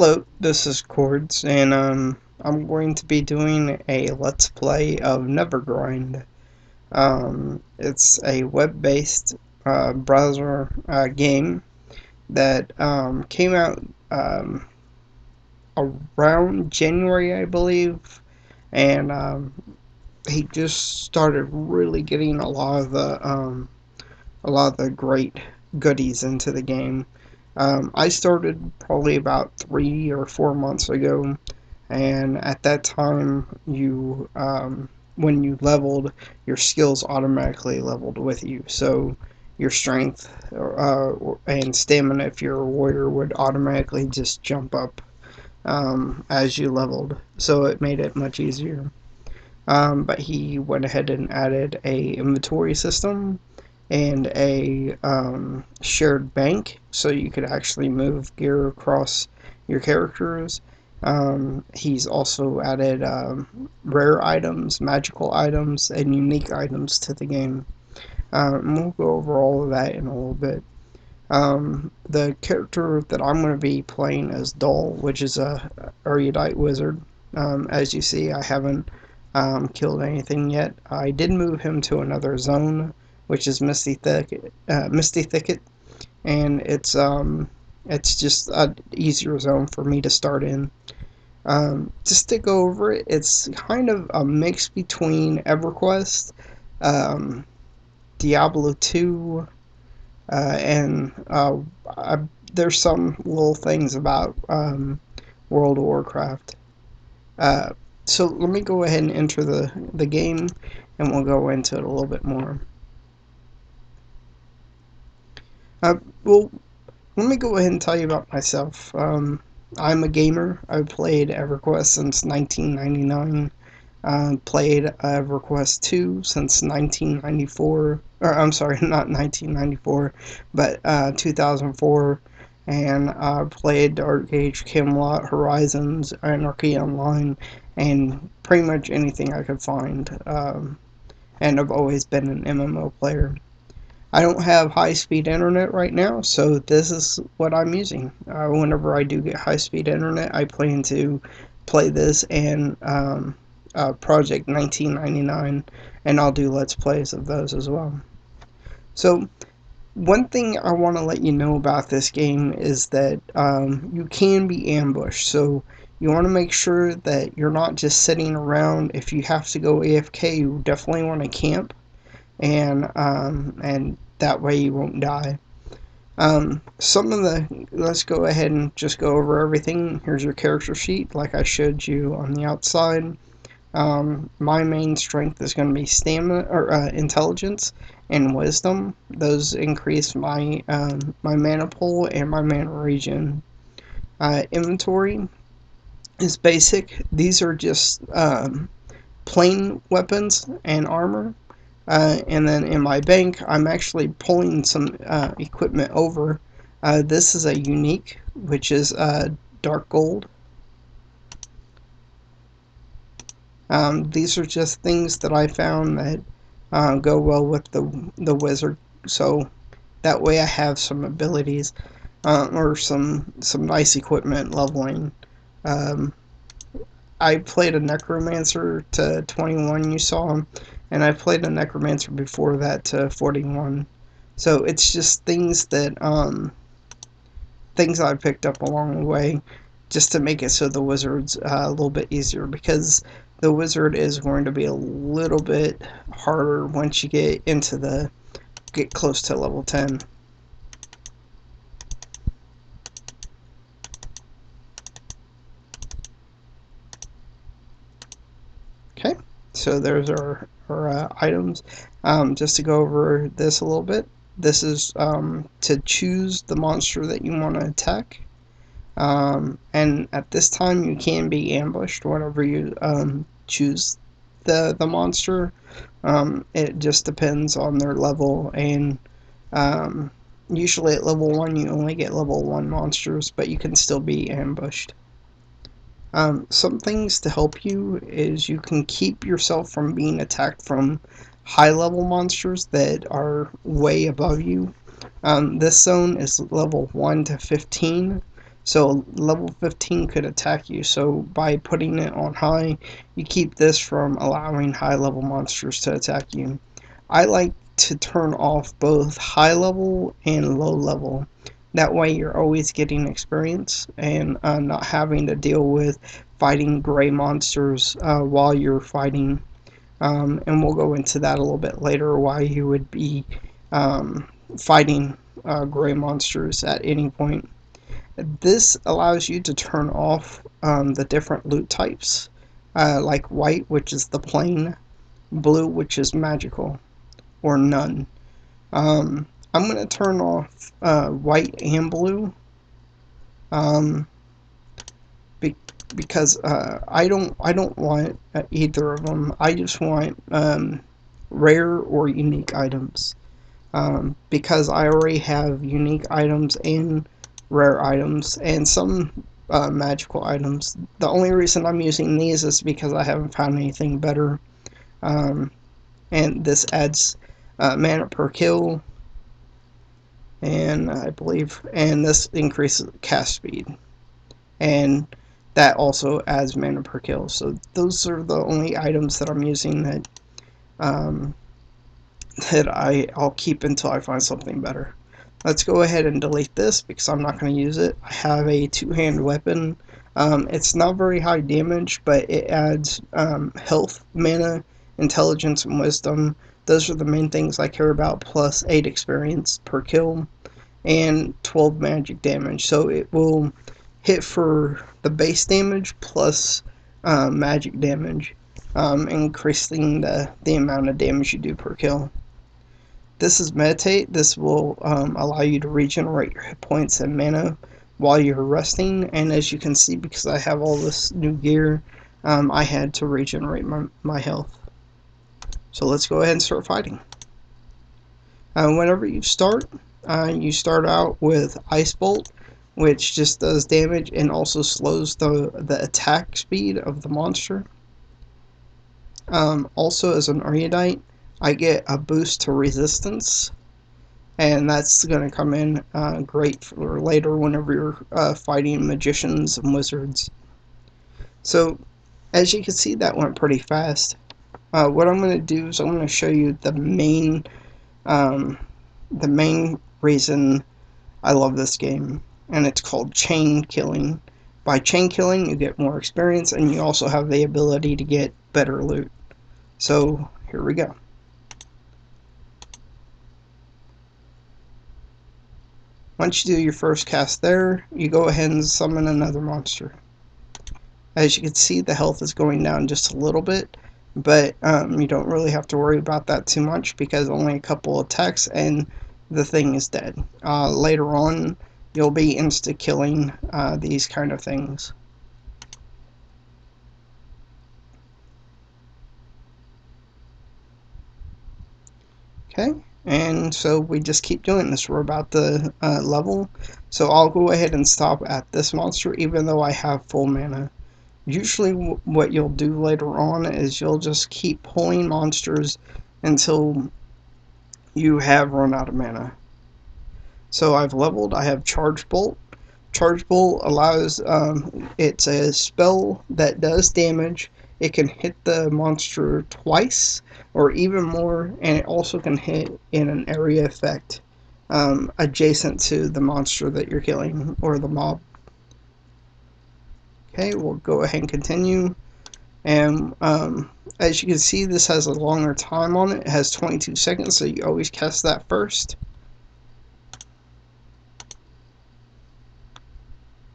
Hello, this is Chords, and I'm going to be doing a Let's Play of Nevergrind. It's a web-based browser game that came out around January, I believe, and he just started really getting a lot of the great goodies into the game. I started probably about 3 or 4 months ago, and at that time, when you leveled, your skills automatically leveled with you. So your strength and stamina, if you're a warrior, would automatically just jump up as you leveled. So it made it much easier. But he went ahead and added a inventory system and a shared bank, so you could actually move gear across your characters. He's also added rare items, magical items, and unique items to the game. And we'll go over all of that in a little bit. The character that I'm going to be playing is Dull, which is a erudite wizard. As you see, I haven't killed anything yet. I did move him to another zone, which is Misty Thicket, and it's just an easier zone for me to start in. Just to go over it, it's kind of a mix between EverQuest, um, Diablo 2, and I, there's some little things about World of Warcraft. Uh, so let me go ahead and enter the game, and we'll go into it a little bit more. Well, let me go ahead and tell you about myself. I'm a gamer. I've played EverQuest since 1999. Played EverQuest 2 since 1994. Or, I'm sorry, not 1994, but 2004. And played Dark Age, Camelot, Horizons, Anarchy Online, and pretty much anything I could find. And I've always been an MMO player. I don't have high speed internet right now, so this is what I'm using. Whenever I do get high speed internet, I plan to play this and Project 1999, and I'll do Let's Plays of those as well. So, one thing I want to let you know about this game is that you can be ambushed, so you want to make sure that you're not just sitting around. If you have to go AFK, you definitely want to camp and that way you won't die. Let's go ahead and just go over everything. Here's your character sheet, like I showed you on the outside. My main strength is going to be stamina or intelligence and wisdom. Those increase my mana pool and my mana regen. Inventory is basic. These are just plain weapons and armor. And then in my bank, I'm actually pulling some equipment over. This is a unique, which is dark gold. These are just things that I found that go well with the wizard. So that way I have some abilities or some nice equipment leveling. Um, I played a necromancer to 21, you saw him, and I played a necromancer before that to 41. So it's just things I picked up along the way, just to make it so the wizard's a little bit easier, because the wizard is going to be a little bit harder once you get close to level 10. Okay, so there's our items. Just to go over this a little bit, this is to choose the monster that you want to attack. And at this time, you can be ambushed whenever you choose the monster. It just depends on their level, and um, usually at level 1, you only get level 1 monsters, but you can still be ambushed. Some things to help you is you can keep yourself from being attacked from high level monsters that are way above you. This zone is level 1 to 15, So level 15 could attack you. So by putting it on high, you keep this from allowing high level monsters to attack you. I like to turn off both high level and low level. That way you're always getting experience and not having to deal with fighting gray monsters while you're fighting. And we'll go into that a little bit later, why you would be fighting gray monsters at any point. This allows you to turn off the different loot types, like white, which is the plain, blue, which is magical, or none. I'm going to turn off white and blue um, be because I don't want either of them. I just want rare or unique items. Because I already have unique items and rare items and some magical items. The only reason I'm using these is because I haven't found anything better. Um, and this adds mana per kill, and I believe, and this increases cast speed, and that also adds mana per kill. So those are the only items that I'm using um, I'll keep until I find something better. Let's go ahead and delete this because I'm not going to use it. I have a two-hand weapon. It's not very high damage, but it adds health, mana, intelligence, and wisdom. Those are the main things I care about, plus 8 experience per kill and 12 magic damage. So it will hit for the base damage plus magic damage, increasing the amount of damage you do per kill. This is Meditate. This will allow you to regenerate your hit points and mana while you're resting. And as you can see, because I have all this new gear, I had to regenerate my health. So let's go ahead and start fighting. Whenever you start out with Ice Bolt, which just does damage and also slows the attack speed of the monster. Also, as an Erudite, I get a boost to resistance, and that's going to come in great for later whenever you're fighting magicians and wizards. So, as you can see, that went pretty fast. What I'm going to do is I'm going to show you um, the main reason I love this game, and it's called chain killing. By chain killing, you get more experience, and you also have the ability to get better loot. So, here we go. Once you do your first cast there, you go ahead and summon another monster. As you can see, the health is going down just a little bit, but you don't really have to worry about that too much because only a couple attacks and the thing is dead. Later on, you'll be insta-killing these kind of things. Okay, and so we just keep doing this. We're about the level, so I'll go ahead and stop at this monster even though I have full mana. Usually what you'll do later on is you'll just keep pulling monsters until you have run out of mana. So I've leveled, I have Charge Bolt. Charge Bolt allows, it's a spell that does damage. It can hit the monster twice or even more, and it also can hit in an area effect adjacent to the monster that you're killing or the mob. Okay, we'll go ahead and continue. And as you can see, this has a longer time on it. It has 22 seconds, so you always cast that first.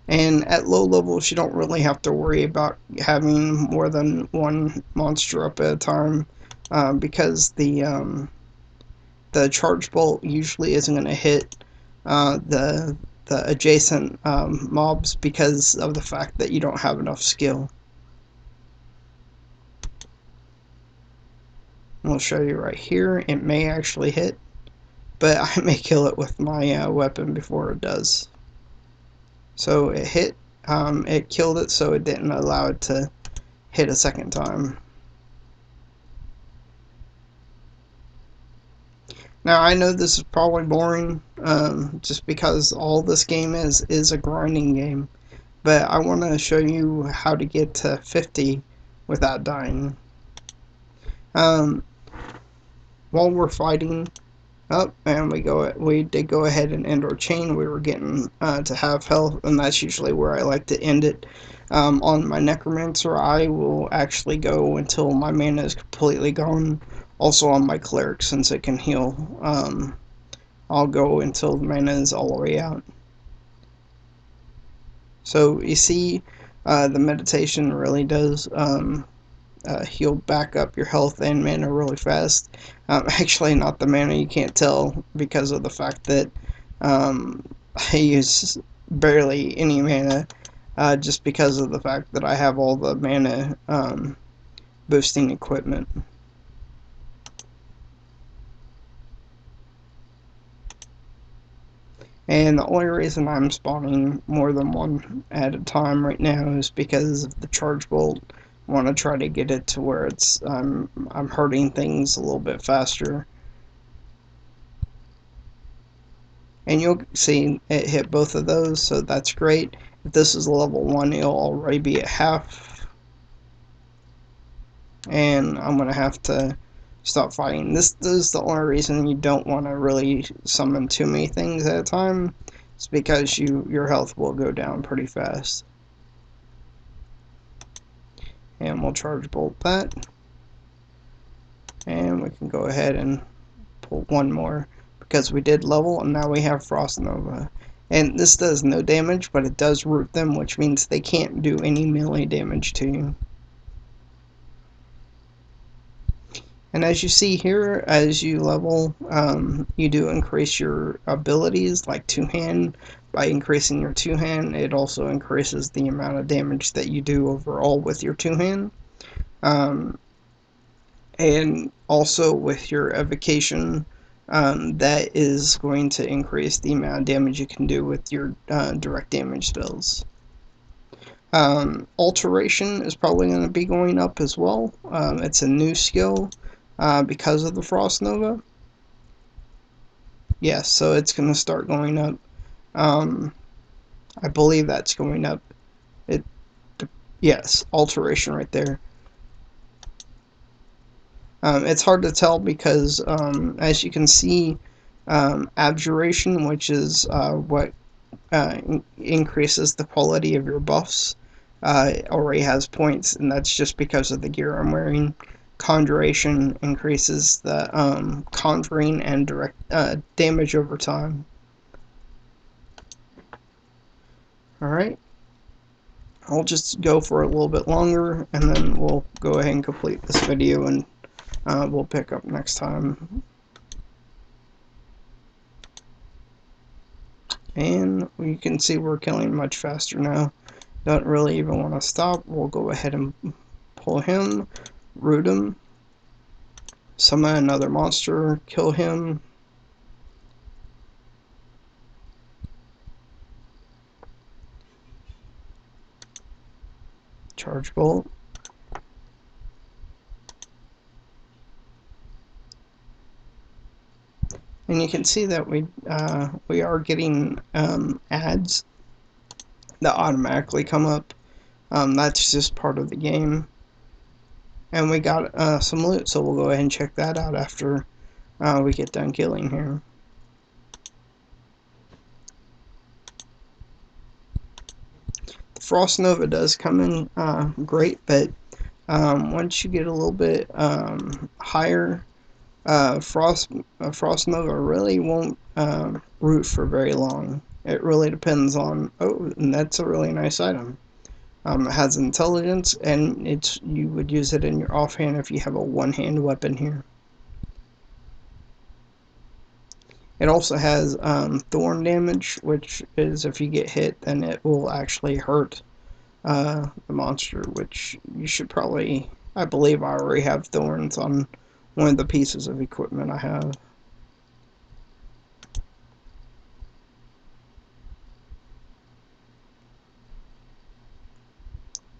And at low levels, you don't really have to worry about having more than one monster up at a time because the charge bolt usually isn't going to hit the adjacent mobs because of the fact that you don't have enough skill. We'll show you right here. It may actually hit, but I may kill it with my weapon before it does. So it hit, it killed it, so it didn't allow it to hit a second time. Now I know this is probably boring, just because all this game is a grinding game, but I want to show you how to get to 50 without dying. Um, while we're fighting up, and we did go ahead and end our chain. We were getting to half health, and that's usually where I like to end it. On my necromancer, I will actually go until my mana is completely gone. Also on my cleric, since it can heal, I'll go until the mana is all the way out. So you see, the meditation really does heal back up your health and mana really fast. Actually, not the mana, you can't tell because of the fact that I use barely any mana, just because of the fact that I have all the mana boosting equipment. And the only reason I'm spawning more than one at a time right now is because of the charge bolt. I want to try to get it to where it's I'm hurting things a little bit faster. And you'll see it hit both of those, so that's great. If this is level 1, it'll already be at half. And I'm going to have to stop fighting. This is the only reason you don't want to really summon too many things at a time. It's because your health will go down pretty fast. And we'll charge bolt that. And we can go ahead and pull one more, because we did level, and now we have Frost Nova. And this does no damage, but it does root them, which means they can't do any melee damage to you. And as you see here, as you level, you do increase your abilities, like two-hand. By increasing your two-hand, it also increases the amount of damage that you do overall with your two-hand. And also with your evocation, that is going to increase the amount of damage you can do with your direct damage spells. Alteration is probably going to be going up as well. It's a new skill because of the Frost Nova. Yes, so it's going to start going up. I believe that's going up. Yes, alteration right there. It's hard to tell because, as you can see, abjuration, which is what increases the quality of your buffs, already has points, and that's just because of the gear I'm wearing. Conjuration increases the conjuring and direct damage over time. Alright, I'll just go for a little bit longer, and then we'll go ahead and complete this video, and we'll pick up next time. And you can see we're killing much faster now. Don't really even want to stop. We'll go ahead and pull him, root him, summon another monster, kill him. Charge bolt. And you can see that we are getting ads that automatically come up. That's just part of the game. And we got some loot, so we'll go ahead and check that out after we get done killing here. The Frost Nova does come in great, but once you get a little bit higher, Frost Nova really won't root for very long. It really depends on. Oh, and that's a really nice item. It has intelligence, and you would use it in your offhand if you have a one-hand weapon here. It also has thorn damage, which is if you get hit, then it will actually hurt the monster, which you should probably. I believe I already have thorns on one of the pieces of equipment I have.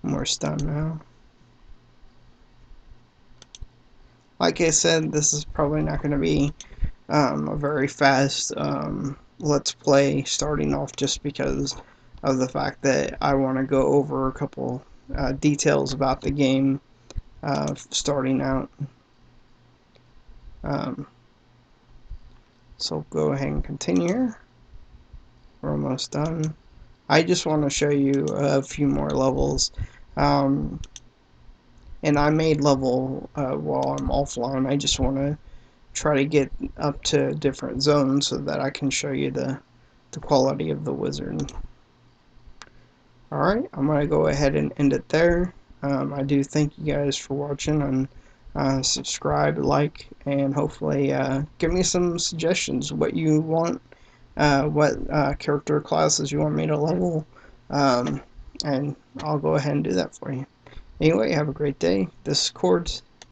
We're stunned now. Like I said, this is probably not going to be a very fast let's play starting off, just because of the fact that I want to go over a couple details about the game starting out. Um, so go ahead and continue here. We're almost done. I just want to show you a few more levels. Um, and I made level while I'm offline. I just want to try to get up to different zones so that I can show you the quality of the wizard. Alright, I'm going to go ahead and end it there. I do thank you guys for watching, and subscribe, like, and hopefully give me some suggestions what you want, what character classes you want me to level, um, and I'll go ahead and do that for you. Anyway, have a great day. This is Cords.